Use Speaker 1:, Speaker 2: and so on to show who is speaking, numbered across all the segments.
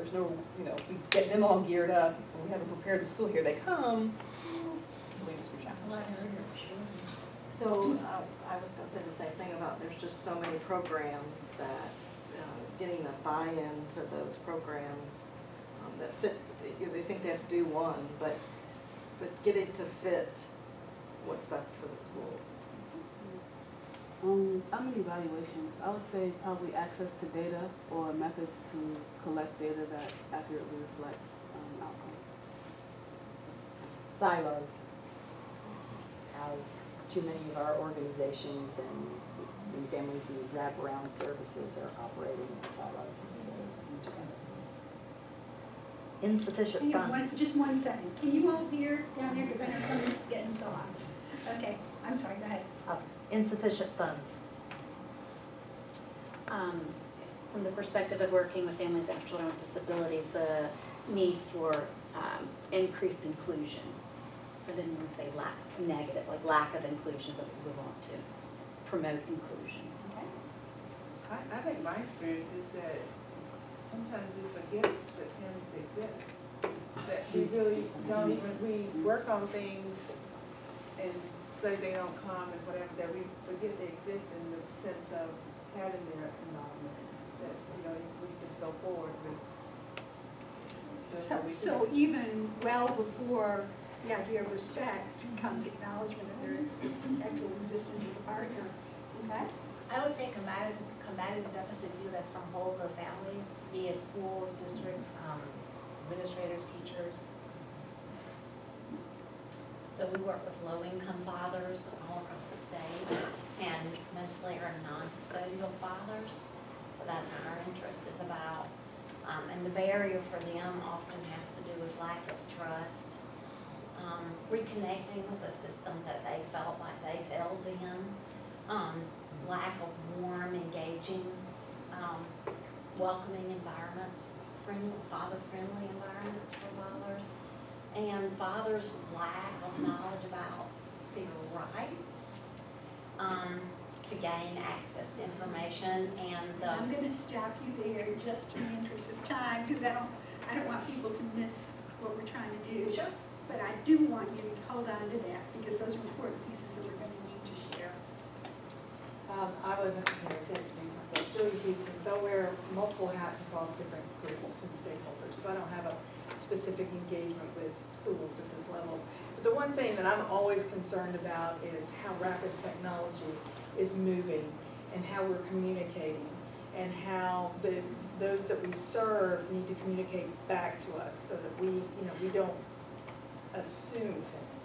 Speaker 1: there's no, we get them all geared up, and we haven't prepared the school, here they come, leads to challenges.
Speaker 2: So I was going to say the same thing about there's just so many programs that getting the buy-in to those programs that fits, they think they have to do one, but getting to fit what's best for the schools.
Speaker 3: I'm in evaluations. I would say probably access to data or methods to collect data that accurately reflects outcomes.
Speaker 4: Silos. How too many of our organizations and families who wraparound services are operating in silos instead of together.
Speaker 5: Insufficient
Speaker 6: Hang on,
Speaker 5: funds.
Speaker 6: just 1 second. Can you all hear down there? Because I know something's getting soft. Okay, I'm sorry, go ahead.
Speaker 5: Insufficient funds.
Speaker 7: From the perspective of working with families and children with disabilities, the need for increased inclusion. So I didn't want to say negative, like lack of inclusion, but we want to promote inclusion.
Speaker 6: Okay.
Speaker 8: I think my experience is that sometimes we forget that families exist. That we really don't even, we work on things and say they don't come and whatever, that we forget they exist in the sense of having their involvement. That, if we just go forward with.
Speaker 6: So even well before the idea of respect comes acknowledgement of their actual existence as a partner. Okay?
Speaker 9: I would say combative deficit view that some hold of families, be it schools, districts, administrators, teachers.
Speaker 10: So we work with low-income fathers all across the state, and mostly are non-custodial fathers. So that's what our interest is about. And the barrier for them often has to do with lack of trust, reconnecting with a system that they felt like they failed in, lack of warm, engaging, welcoming environments, father-friendly environments for fathers, and fathers' lack of knowledge about their rights to gain access to information, and
Speaker 6: I'm going to stop you there just in the interest of time because I don't want people to miss what we're trying to do.
Speaker 9: Sure.
Speaker 6: But I do want you to hold on to that because those are important pieces that we're going to need to share.
Speaker 11: I wasn't prepared to introduce myself. Julie Houston. So I wear multiple hats across different groups and stakeholders. So I don't have a specific engagement with schools at this level. But the one thing that I'm always concerned about is how rapid technology is moving and how we're communicating and how those that we serve need to communicate back to us so that we don't assume things.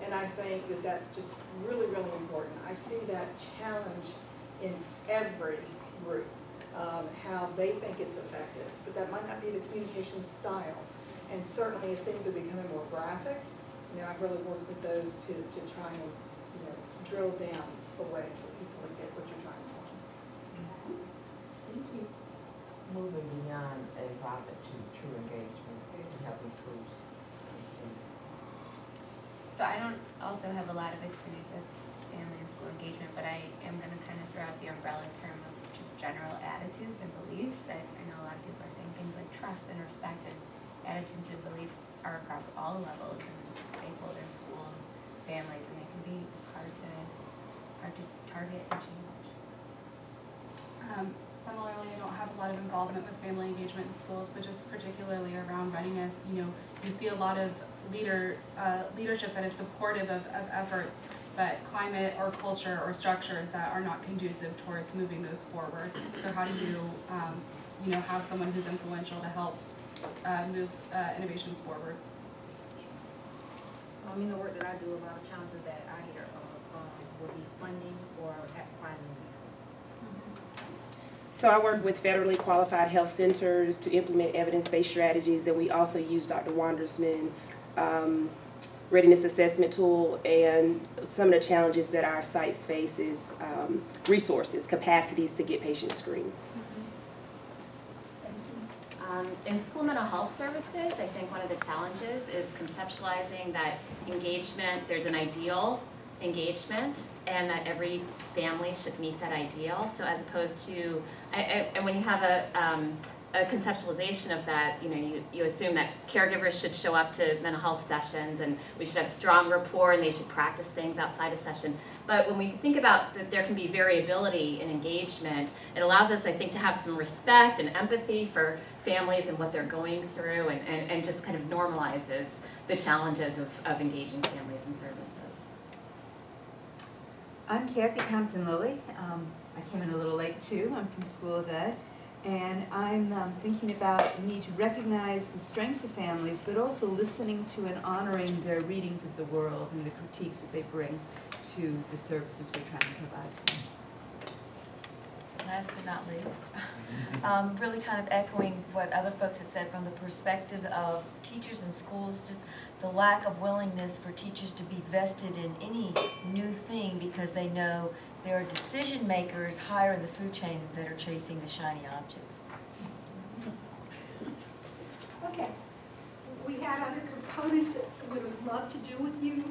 Speaker 11: And I think that that's just really, really important. I see that challenge in every group, how they think it's effective, but that might not be the communication style. And certainly as things are becoming more graphic, I've really worked with those to try and drill down a way for people to get what you're trying to do.
Speaker 6: Thank you.
Speaker 12: Moving beyond involvement to true engagement in helping schools.
Speaker 13: So I don't also have a lot of experience with family and school engagement, but I am going to kind of throw out the umbrella term of just general attitudes and beliefs. I know a lot of people are saying things like trust and respect, and attitudes and beliefs are across all levels and stakeholders, schools, families, and they can be hard to target and change.
Speaker 3: Similarly, I don't have a lot of involvement with family engagement in schools, but just particularly around readiness, you see a lot of leadership that is supportive of efforts, but climate or culture or structures that are not conducive towards moving those forward. So how do you, have someone who's influential to help move innovations forward?
Speaker 4: The work that I do, a lot of challenges that I hear would be funding or finding resources.
Speaker 14: So I work with federally qualified health centers to implement evidence-based strategies, and we also use Dr. Wandersman readiness assessment tool, and some of the challenges that our sites face is resources, capacities to get patients screened.
Speaker 15: In school mental health services, I think one of the challenges is conceptualizing that engagement, there's an ideal engagement, and that every family should meet that ideal. So as opposed to, and when you have a conceptualization of that, you assume that caregivers should show up to mental health sessions and we should have strong rapport and they should practice things outside of session. But when we think about that there can be variability in engagement, it allows us, I think, to have some respect and empathy for families and what they're going through and just kind of normalizes the challenges of engaging families and services.
Speaker 16: I'm Kathy Compton-Lilly. I came in a little late too. I'm from School of Ed. And I'm thinking about the need to recognize the strengths of families, but also listening to and honoring their readings of the world and the critiques that they bring to the services we're trying to provide to them.
Speaker 17: Last but not least, really kind of echoing what other folks have said from the perspective of teachers in schools, just the lack of willingness for teachers to be vested in any new thing because they know there are decision makers higher in the food chain that are chasing the shiny objects.
Speaker 6: Okay, we had other components that we would love to do with you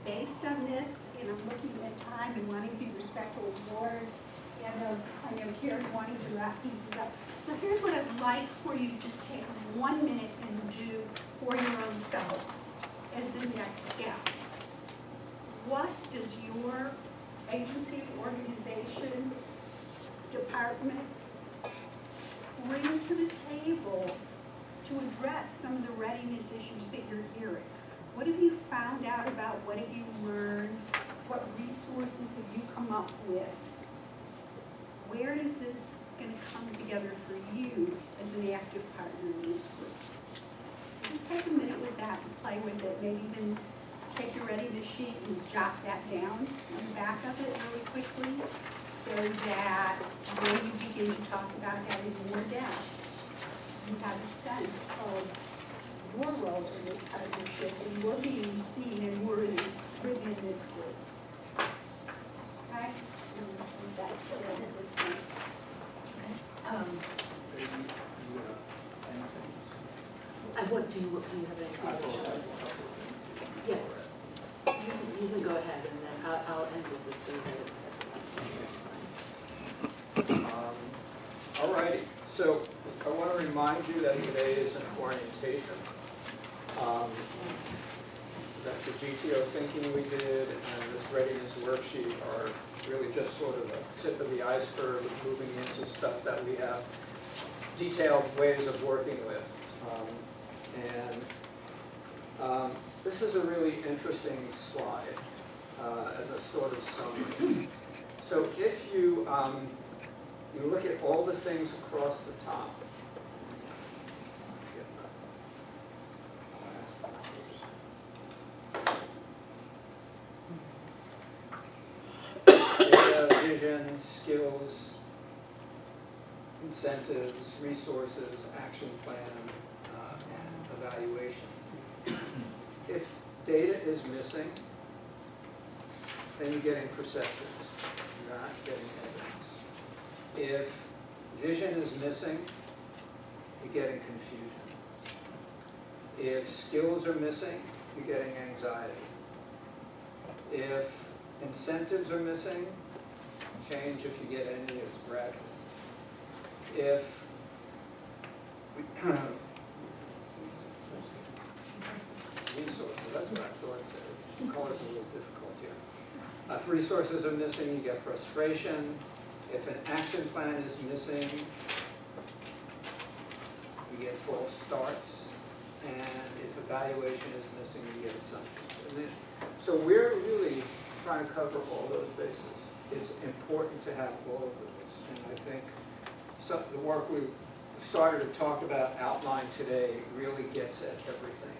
Speaker 6: based on this, and I'm looking at time and wanting to be respectful of yours, and I know Karen wanting to wrap pieces up. So here's what I'd like for you to just take 1 minute and do for your own self as the next step. What does your agency, organization, department bring to the table to address some of the readiness issues that you're hearing? What have you found out about? What have you learned? What resources have you come up with? Where is this going to come together for you as an active partner in this group? Just take a minute with that and play with it. Maybe even take your readiness sheet and jot that down on the back of it really quickly so that when you begin to talk about that in more depth, you have a sense of your role in this partnership and you're being seen and worthy within this group. Okay? And that's what I did this point.
Speaker 2: Do you have anything? Yeah. You can go ahead and then I'll end with the survey.
Speaker 18: Alrighty, so I want to remind you that today is an orientation. That the GTO thinking we did and this readiness worksheet are really just sort of the tip of the iceberg of moving into stuff that we have detailed ways of working with. This is a really interesting slide as a sort of summary. So if you you look at all the things across the top, data, vision, skills, incentives, resources, action plan, and evaluation. If data is missing, then you're getting perceptions, you're not getting evidence. If vision is missing, you're getting confusion. If skills are missing, you're getting anxiety. If incentives are missing, change, if you get any, is gradual. If resources, that's what I thought it said. The color's a little difficult here. If resources are missing, you get frustration. If an action plan is missing, you get false starts. And if evaluation is missing, you get assumptions. So we're really trying to cover all those bases. It's important to have all of those. And I think the work we started to talk about, outlined today, really gets at everything.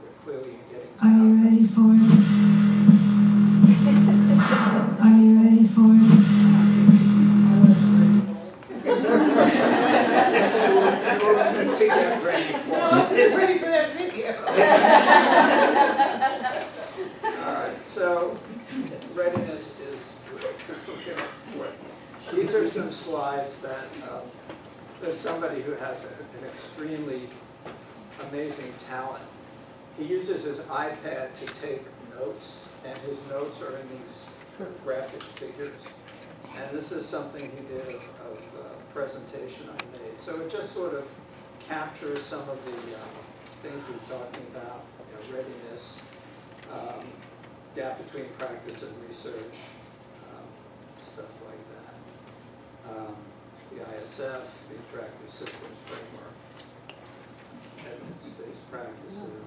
Speaker 18: We're clearly getting.
Speaker 19: Are you ready for it? Are you ready for it?
Speaker 8: They're ready for that video.
Speaker 18: All right, so readiness is, these are some slides that there's somebody who has an extremely amazing talent. He uses his iPad to take notes, and his notes are in these graphic figures. And this is something he did of a presentation I made. So it just sort of captures some of the things we're talking about, readiness, gap between practice and research, stuff like that. The ISF, the Interactive Systems Framework, evidence-based practices,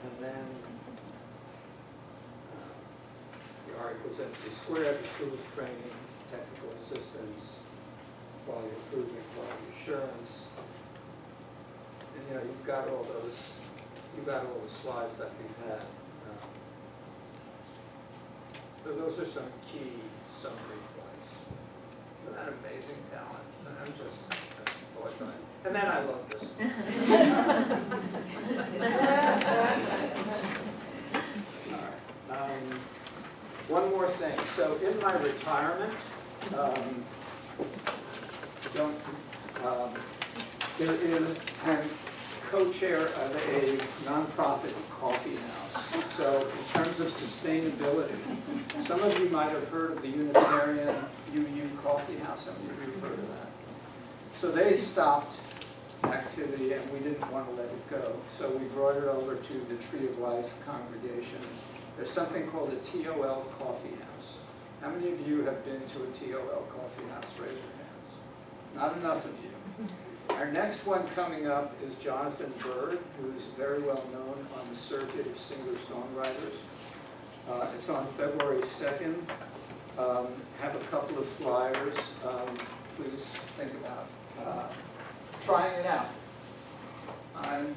Speaker 18: and then the R equals MC squared, the tools training, technical assistance, quality improvement, quality assurance. And you've got all the slides that we've had. So those are some key summary points. Isn't that amazing talent? I'm just annoyed by it. And then I love this. All right. One more thing. So in my retirement, I'm co-chair of a nonprofit coffee house. So in terms of sustainability, some of you might have heard of the Unitarian UU Coffee House. Some of you have heard of that. So they stopped activity and we didn't want to let it go. So we brought it over to the Tree of Life congregation. There's something called a TOL Coffee House. How many of you have been to a TOL Coffee House? Raise your hands. Not enough of you. Our next one coming up is Jonathan Bird, who's very well known on the circuit of singer-songwriters. It's on February 2nd. Have a couple of flyers. Please think about trying it out. I'm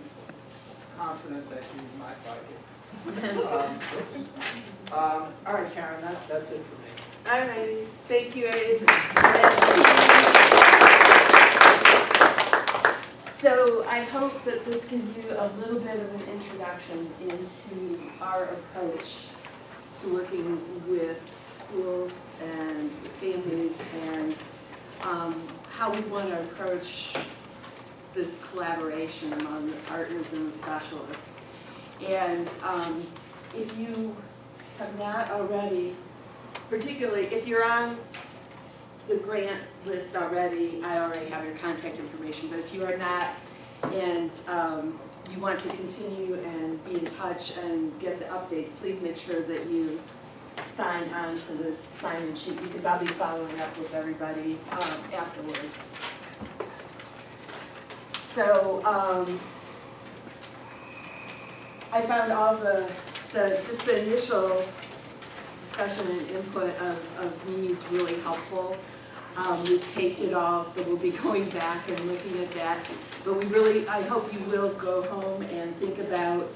Speaker 18: confident that you might like it. All right, Karen, that's it for me.
Speaker 2: All righty, thank you, Abe. So I hope that this gives you a little bit of an introduction into our approach to working with schools and families and how we want to approach this collaboration among the partners and the specialists. And if you have not already, particularly if you're on the grant list already, I already have your contact information, but if you are not and you want to continue and be in touch and get the updates, please make sure that you sign on to this sign-in sheet because I'll be following up with everybody afterwards. So I found all just the initial discussion and input of needs really helpful. We've taped it all, so we'll be going back and looking at that. But I hope you will go home and think about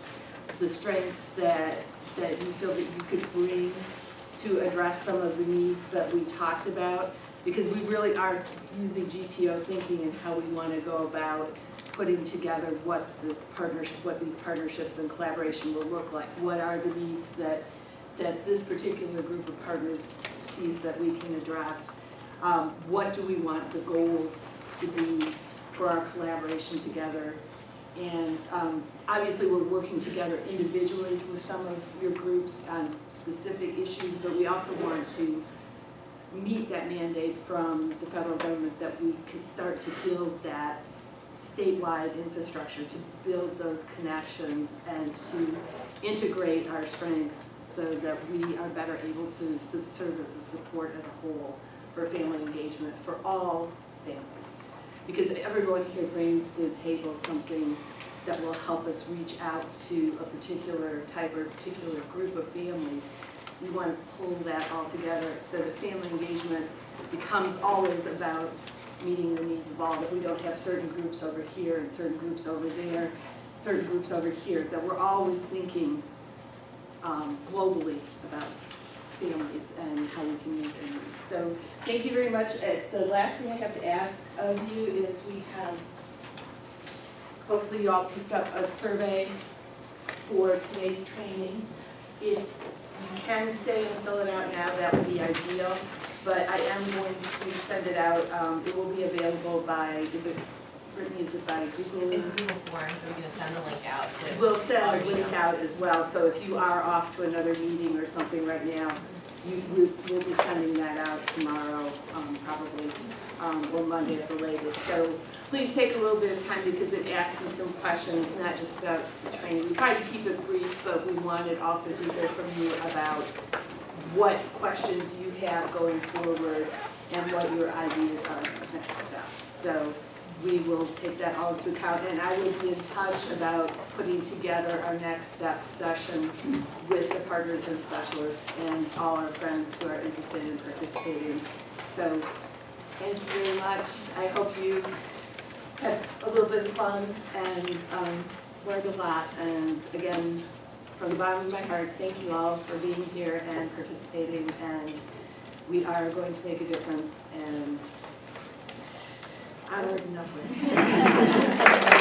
Speaker 2: the strengths that you feel that you could bring to address some of the needs that we talked about. Because we really are using GTO thinking and how we want to go about putting together what these partnerships and collaboration will look like. What are the needs that this particular group of partners sees that we can address? What do we want the goals to be for our collaboration together? And obviously we're working together individually with some of your groups on specific issues, but we also want to meet that mandate from the federal government that we could start to build that statewide infrastructure, to build those connections and to integrate our strengths so that we are better able to serve as a support as a whole for family engagement for all families. Because everyone here brings to the table something that will help us reach out to a particular type or particular group of families. We want to pull that all together so that family engagement becomes always about meeting the needs of all, that we don't have certain groups over here and certain groups over there, certain groups over here, that we're always thinking globally about families and how we can meet their needs. So thank you very much. The last thing I have to ask of you is we have, hopefully you all picked up a survey for today's training. If you can stay and fill it out now, that would be ideal. But I am going to send it out. It will be available by, Brittany, is it by Google?
Speaker 12: It's Google Forms, so we're going to send a link out.
Speaker 2: We'll send a link out as well. So if you are off to another meeting or something right now, we'll be sending that out tomorrow, probably.
Speaker 14: or Monday at the latest. So please take a little bit of time because it asks you some questions, not just about the training. We tried to keep it brief, but we wanted also to hear from you about what questions you have going forward and what your ideas are for next steps. So we will take that all into account, and I will be in touch about putting together our next step session with the partners and specialists and all our friends who are interested in participating. So thank you very much. I hope you had a little bit of fun and learned a lot. And again, from the bottom of my heart, thank you all for being here and participating. And we are going to make a difference. And onward and upwards.